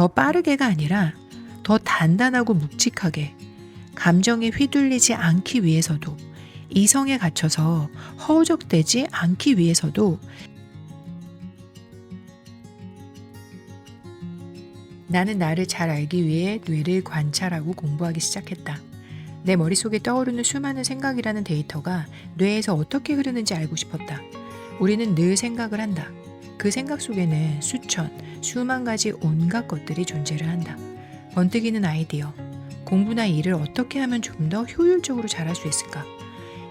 더 빠르게가 아니라 더 단단하고 묵직하게 감정에 휘둘리지 않기 위해서도 이성에 갇혀서 허우적대지 않기 위해서도 나는 나를 잘 알기 위해 뇌를 관찰하고 공부하기 시작했다. 내 머릿속에 떠오르는 수많은 생각이라는 데이터가 뇌에서 어떻게 흐르는지 알고 싶었다. 우리는 늘 생각을 한다. 그 생각 속에는 수천, 수만 가지 온갖 것들이 존재를 한다. 번뜩이는 아이디어, 공부나 일을 어떻게 하면 좀 더 효율적으로 잘할 수 있을까?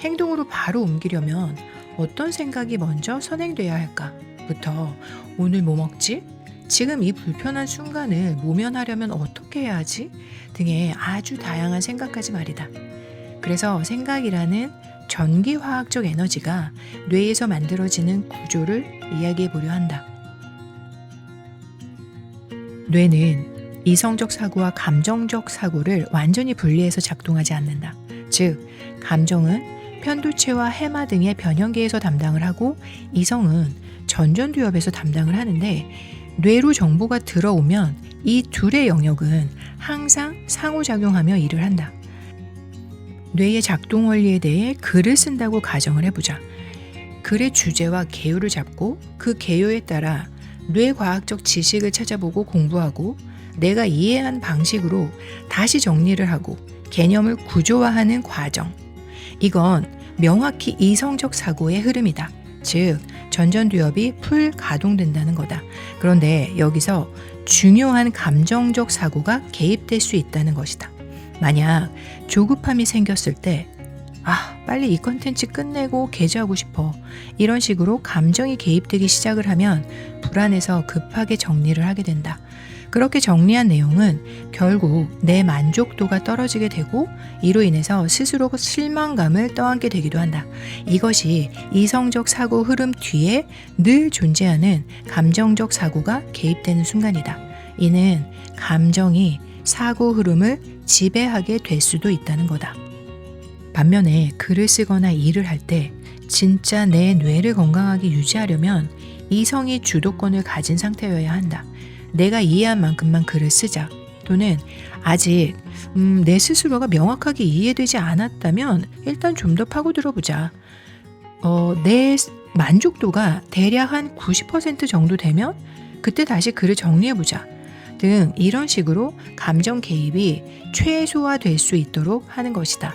행동으로 바로 옮기려면 어떤 생각이 먼저 선행돼야 할까? 부터 오늘 뭐 먹지? 지금 이 불편한 순간을 모면하려면 어떻게 해야 하지? 등의 아주 다양한 생각까지 말이다. 그래서 생각이라는 전기화학적 에너지가 뇌에서 만들어지는 구조를 이야기해 보려 한다. 뇌는 이성적 사고와 감정적 사고를 완전히 분리해서 작동하지 않는다. 즉, 감정은 편두체와 해마 등의 변형계에서 담당을 하고 이성은 전전두엽에서 담당을 하는데 뇌로 정보가 들어오면 이 둘의 영역은 항상 상호작용하며 일을 한다. 뇌의 작동 원리에 대해 글을 쓴다고 가정을 해보자. 글의 주제와 개요를 잡고 그 개요에 따라 뇌과학적 지식을 찾아보고 공부하고 내가 이해한 방식으로 다시 정리를 하고 개념을 구조화하는 과정. 이건 명확히 이성적 사고의 흐름이다. 즉, 전전두엽이 풀 가동된다는 거다. 그런데 여기서 중요한 감정적 사고가 개입될 수 있다는 것이다. 만약 조급함이 생겼을 때 빨리 이 컨텐츠 끝내고 개조하고 싶어. 이런 식으로 감정이 개입되기 시작을 하면 불안해서 급하게 정리를 하게 된다. 그렇게 정리한 내용은 결국 내 만족도가 떨어지게 되고 이로 인해서 스스로 실망감을 떠안게 되기도 한다. 이것이 이성적 사고 흐름 뒤에 늘 존재하는 감정적 사고가 개입되는 순간이다. 이는 감정이 사고 흐름을 지배하게 될 수도 있다는 거다. 반면에 글을 쓰거나 일을 할 때 진짜 내 뇌를 건강하게 유지하려면 이성이 주도권을 가진 상태여야 한다. 내가 이해한 만큼만 글을 쓰자. 또는 아직 내 스스로가 명확하게 이해되지 않았다면 일단 좀 더 파고들어보자. 내 만족도가 대략 한 90% 정도 되면 그때 다시 글을 정리해보자. 등 이런 식으로 감정 개입이 최소화될 수 있도록 하는 것이다.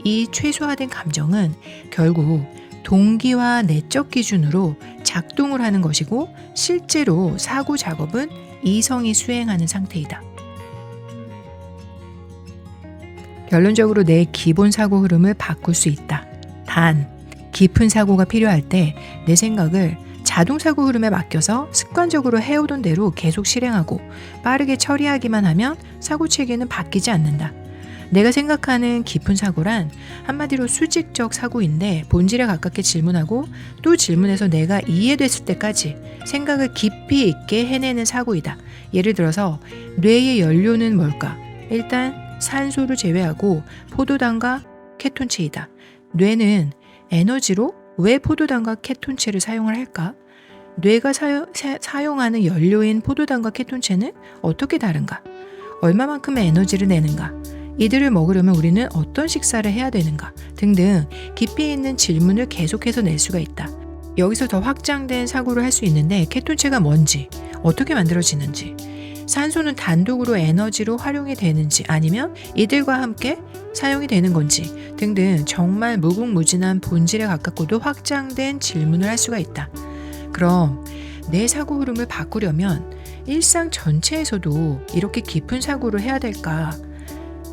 이 최소화된 감정은 결국 동기와 내적 기준으로 작동을 하는 것이고 실제로 사고 작업은 이성이 수행하는 상태이다. 결론적으로 내 기본 사고 흐름을 바꿀 수 있다. 단, 깊은 사고가 필요할 때 내 생각을 자동 사고 흐름에 맡겨서 습관적으로 해오던 대로 계속 실행하고 빠르게 처리하기만 하면 사고 체계는 바뀌지 않는다. 내가 생각하는 깊은 사고란 한마디로 수직적 사고인데 본질에 가깝게 질문하고 또 질문해서 내가 이해됐을 때까지 생각을 깊이 있게 해내는 사고이다. 예를 들어서 뇌의 연료는 뭘까? 일단 산소를 제외하고 포도당과 케톤체이다. 뇌는 에너지로 왜 포도당과 케톤체를 사용을 할까? 뇌가 사용하는 연료인 포도당과 케톤체는 어떻게 다른가? 얼마만큼의 에너지를 내는가? 이들을 먹으려면 우리는 어떤 식사를 해야 되는가? 등등 깊이 있는 질문을 계속해서 낼 수가 있다. 여기서 더 확장된 사고를 할 수 있는데 케톤체가 뭔지, 어떻게 만들어지는지, 산소는 단독으로 에너지로 활용이 되는지 아니면 이들과 함께 사용이 되는 건지 등등 정말 무궁무진한 본질에 가깝고도 확장된 질문을 할 수가 있다. 그럼 내 사고 흐름을 바꾸려면 일상 전체에서도 이렇게 깊은 사고를 해야 될까?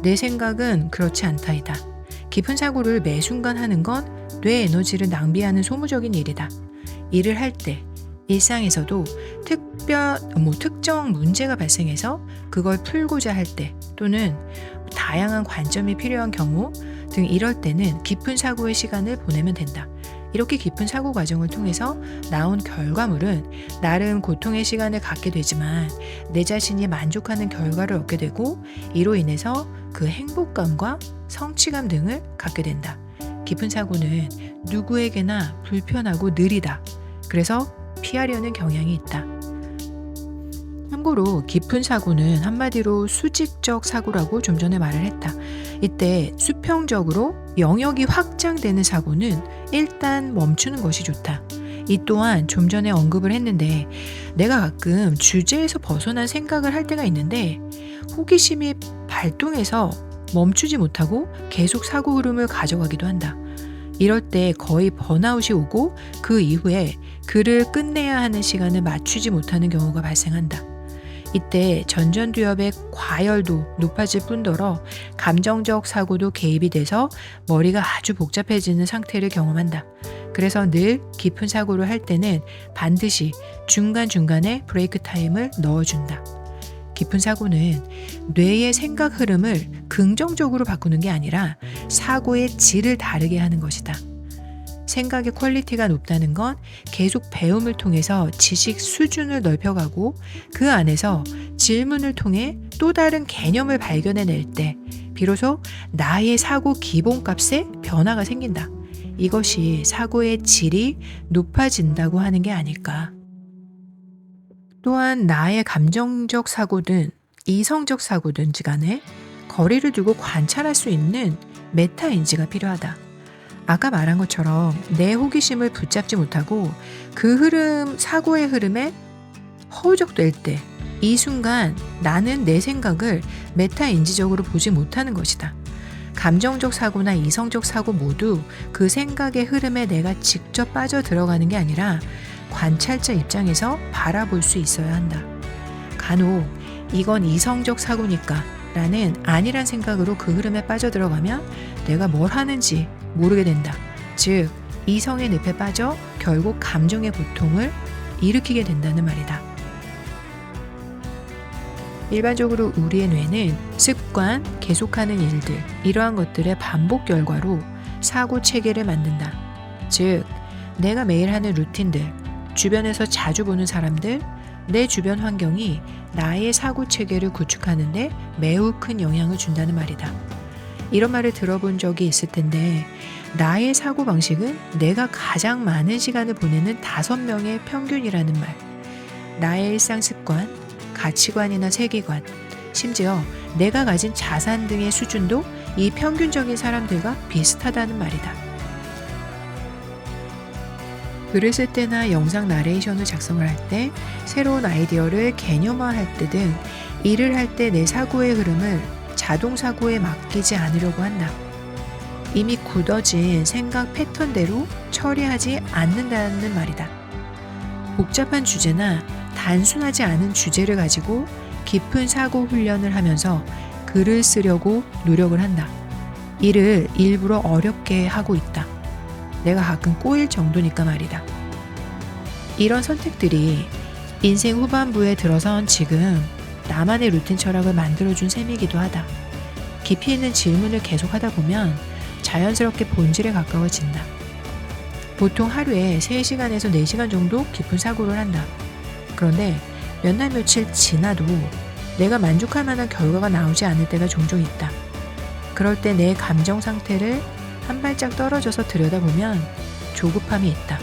내 생각은 그렇지 않다이다. 깊은 사고를 매 순간 하는 건 뇌 에너지를 낭비하는 소모적인 일이다. 일을 할 때, 일상에서도 특정 문제가 발생해서 그걸 풀고자 할 때 또는 다양한 관점이 필요한 경우 등 이럴 때는 깊은 사고의 시간을 보내면 된다. 이렇게 깊은 사고 과정을 통해서 나온 결과물은 나름 고통의 시간을 갖게 되지만 내 자신이 만족하는 결과를 얻게 되고 이로 인해서 그 행복감과 성취감 등을 갖게 된다. 깊은 사고는 누구에게나 불편하고 느리다. 그래서 피하려는 경향이 있다. 참고로 깊은 사고는 한마디로 수직적 사고라고 좀 전에 말을 했다. 이때 수평적으로 영역이 확장되는 사고는 일단 멈추는 것이 좋다. 이 또한 좀 전에 언급을 했는데 내가 가끔 주제에서 벗어난 생각을 할 때가 있는데 호기심이 발동해서 멈추지 못하고 계속 사고 흐름을 가져가기도 한다. 이럴 때 거의 번아웃이 오고 그 이후에 글을 끝내야 하는 시간을 맞추지 못하는 경우가 발생한다. 이때 전전두엽의 과열도 높아질 뿐더러 감정적 사고도 개입이 돼서 머리가 아주 복잡해지는 상태를 경험한다. 그래서 늘 깊은 사고를 할 때는 반드시 중간중간에 브레이크 타임을 넣어준다. 깊은 사고는 뇌의 생각 흐름을 긍정적으로 바꾸는 게 아니라 사고의 질을 다르게 하는 것이다. 생각의 퀄리티가 높다는 건 계속 배움을 통해서 지식 수준을 넓혀가고 그 안에서 질문을 통해 또 다른 개념을 발견해낼 때 비로소 나의 사고 기본값에 변화가 생긴다. 이것이 사고의 질이 높아진다고 하는 게 아닐까. 또한 나의 감정적 사고든 이성적 사고든지 간에 거리를 두고 관찰할 수 있는 메타인지가 필요하다. 아까 말한 것처럼 내 호기심을 붙잡지 못하고 그 흐름, 사고의 흐름에 허우적될 때 이 순간 나는 내 생각을 메타인지적으로 보지 못하는 것이다. 감정적 사고나 이성적 사고 모두 그 생각의 흐름에 내가 직접 빠져 들어가는 게 아니라 관찰자 입장에서 바라볼 수 있어야 한다. 간혹 이건 이성적 사고니까 라는 아니란 생각으로 그 흐름에 빠져 들어가면 내가 뭘 하는지 모르게 된다. 즉 이성의 늪에 빠져 결국 감정의 고통을 일으키게 된다는 말이다. 일반적으로 우리의 뇌는 습관, 계속하는 일들, 이러한 것들의 반복 결과로 사고 체계를 만든다. 즉 내가 매일 하는 루틴들, 주변에서 자주 보는 사람들, 내 주변 환경이 나의 사고 체계를 구축하는데 매우 큰 영향을 준다는 말이다. 이런 말을 들어본 적이 있을 텐데 나의 사고 방식은 내가 가장 많은 시간을 보내는 5명의 평균이라는 말. 나의 일상 습관, 가치관이나 세계관, 심지어 내가 가진 자산 등의 수준도 이 평균적인 사람들과 비슷하다는 말이다. 글을 쓸 때나 영상 나레이션을 작성을 할 때, 새로운 아이디어를 개념화할 때 등 일을 할 때 내 사고의 흐름을 자동 사고에 맡기지 않으려고 한다. 이미 굳어진 생각 패턴대로 처리하지 않는다는 말이다. 복잡한 주제나 단순하지 않은 주제를 가지고 깊은 사고 훈련을 하면서 글을 쓰려고 노력을 한다. 이를 일부러 어렵게 하고 있다. 내가 가끔 꼬일 정도니까 말이다. 이런 선택들이 인생 후반부에 들어선 지금 나만의 루틴 철학을 만들어준 셈이기도 하다. 깊이 있는 질문을 계속하다 보면 자연스럽게 본질에 가까워진다. 보통 하루에 3시간에서 4시간 정도 깊은 사고를 한다. 그런데 몇 날 며칠 지나도 내가 만족할 만한 결과가 나오지 않을 때가 종종 있다. 그럴 때 내 감정 상태를 한 발짝 떨어져서 들여다보면 조급함이 있다.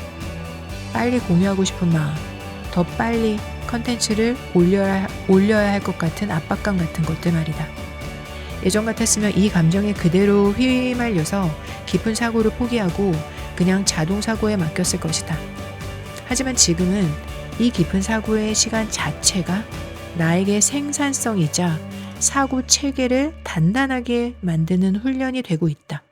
빨리 공유하고 싶은 마음, 더 빨리 컨텐츠를 올려야 할 것 같은 압박감 같은 것들 말이다. 예전 같았으면 이 감정에 그대로 휘말려서 깊은 사고를 포기하고 그냥 자동 사고에 맡겼을 것이다. 하지만 지금은 이 깊은 사고의 시간 자체가 나에게 생산성이자 사고 체계를 단단하게 만드는 훈련이 되고 있다.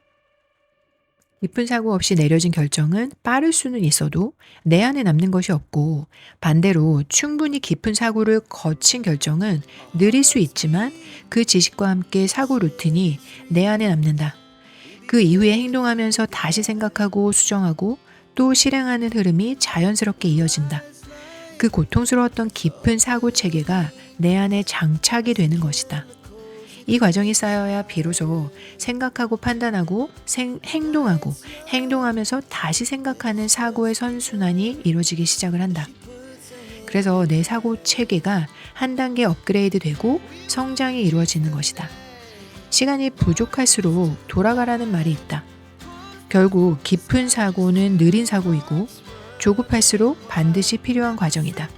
깊은 사고 없이 내려진 결정은 빠를 수는 있어도 내 안에 남는 것이 없고 반대로 충분히 깊은 사고를 거친 결정은 느릴 수 있지만 그 지식과 함께 사고 루틴이 내 안에 남는다. 그 이후에 행동하면서 다시 생각하고 수정하고 또 실행하는 흐름이 자연스럽게 이어진다. 그 고통스러웠던 깊은 사고 체계가 내 안에 장착이 되는 것이다. 이 과정이 쌓여야 비로소 생각하고 판단하고 행동하고 행동하면서 다시 생각하는 사고의 선순환이 이루어지기 시작을 한다. 그래서 내 사고 체계가 한 단계 업그레이드 되고 성장이 이루어지는 것이다. 시간이 부족할수록 돌아가라는 말이 있다. 결국 깊은 사고는 느린 사고이고 조급할수록 반드시 필요한 과정이다.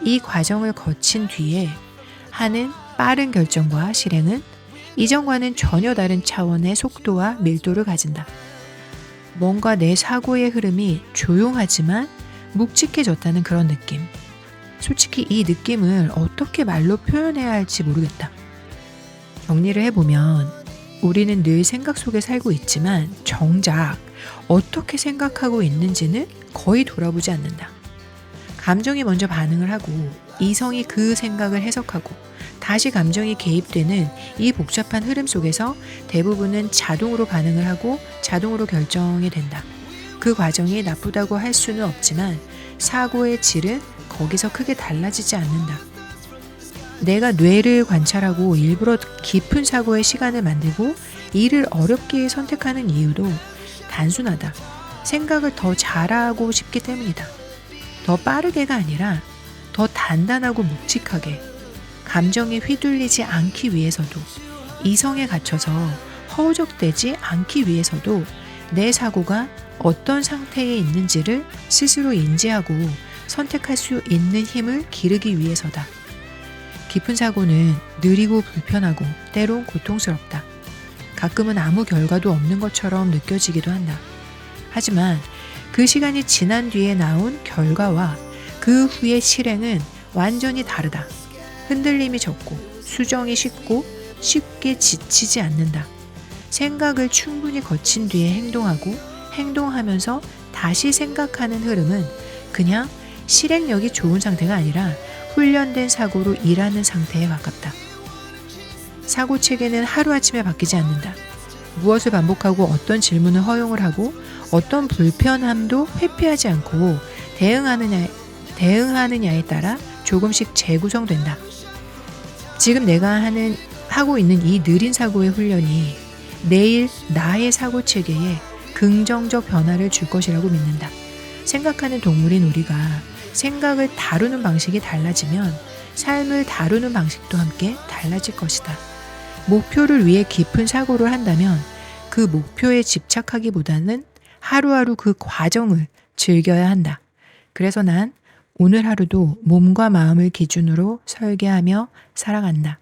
이 과정을 거친 뒤에 하는 빠른 결정과 실행은 이전과는 전혀 다른 차원의 속도와 밀도를 가진다. 뭔가 내 사고의 흐름이 조용하지만 묵직해졌다는 그런 느낌. 솔직히 이 느낌을 어떻게 말로 표현해야 할지 모르겠다. 정리를 해보면 우리는 늘 생각 속에 살고 있지만 정작 어떻게 생각하고 있는지는 거의 돌아보지 않는다. 감정이 먼저 반응을 하고 이성이 그 생각을 해석하고 다시 감정이 개입되는 이 복잡한 흐름 속에서 대부분은 자동으로 반응을 하고 자동으로 결정이 된다. 그 과정이 나쁘다고 할 수는 없지만 사고의 질은 거기서 크게 달라지지 않는다. 내가 뇌를 관찰하고 일부러 깊은 사고의 시간을 만들고 이를 어렵게 선택하는 이유도 단순하다. 생각을 더 잘하고 싶기 때문이다. 더 빠르게가 아니라 더 단단하고 묵직하게, 감정에 휘둘리지 않기 위해서도, 이성에 갇혀서 허우적대지 않기 위해서도 내 사고가 어떤 상태에 있는지를 스스로 인지하고 선택할 수 있는 힘을 기르기 위해서다. 깊은 사고는 느리고 불편하고 때론 고통스럽다. 가끔은 아무 결과도 없는 것처럼 느껴지기도 한다. 하지만 그 시간이 지난 뒤에 나온 결과와 그 후의 실행은 완전히 다르다. 흔들림이 적고 수정이 쉽고 쉽게 지치지 않는다. 생각을 충분히 거친 뒤에 행동하고 행동하면서 다시 생각하는 흐름은 그냥 실행력이 좋은 상태가 아니라 훈련된 사고로 일하는 상태에 가깝다. 사고 체계는 하루아침에 바뀌지 않는다. 무엇을 반복하고 어떤 질문을 허용을 하고 어떤 불편함도 회피하지 않고 대응하느냐에 따라 조금씩 재구성된다. 지금 내가 하고 있는 이 느린 사고의 훈련이 내일 나의 사고 체계에 긍정적 변화를 줄 것이라고 믿는다. 생각하는 동물인 우리가 생각을 다루는 방식이 달라지면 삶을 다루는 방식도 함께 달라질 것이다. 목표를 위해 깊은 사고를 한다면 그 목표에 집착하기보다는 하루하루 그 과정을 즐겨야 한다. 그래서 난 오늘 하루도 몸과 마음을 기준으로 설계하며 살아간다.